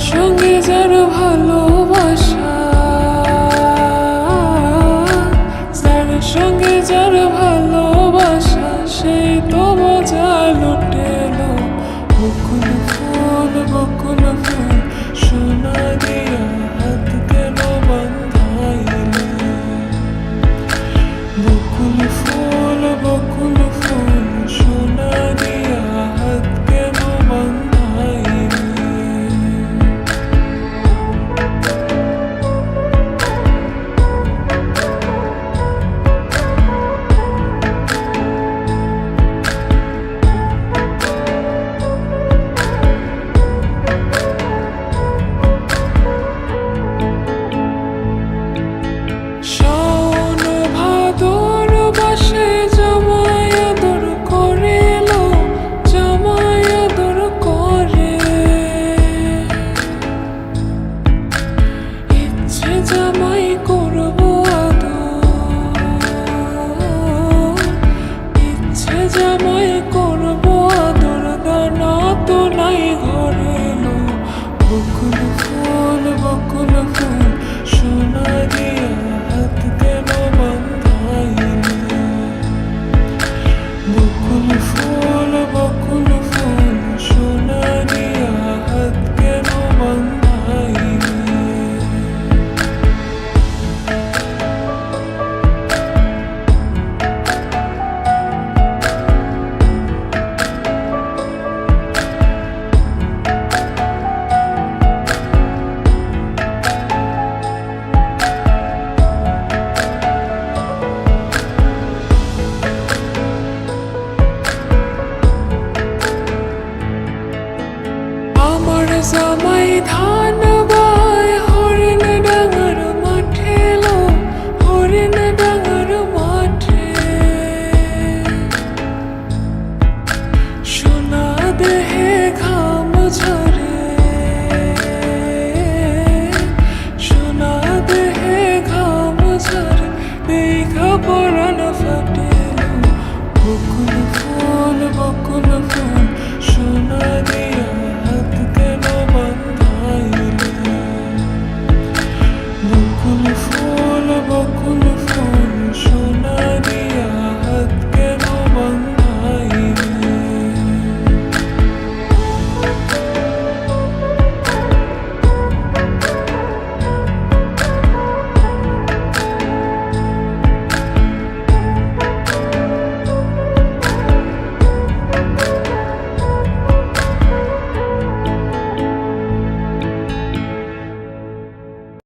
সঙ্গে যার ভালোবাসা, যার সঙ্গে যার ভালোবাসা, সেই তো মজা লুটেলো। বকুল ফুল সোনা দিয়া হাত কেন বান্ধাইলে? বকুল ফুল সোনা দিয়া হাত কেন বান্ধাইলে? শাওন ভাদর বাসে জামাই আদর করেলো, জামাই আদর করে। ইচ্ছে জামাই করবো আদর, ইচ্ছে জামাই করবো আদর, দানা তো নাই ঘরে লো। বকুল ফুল সোনা দিয়া হাত কেন বান্ধাইলে? বকুল ফুল সোনা দিয়া হাত কেন বান্ধাইলে? আমার জামাই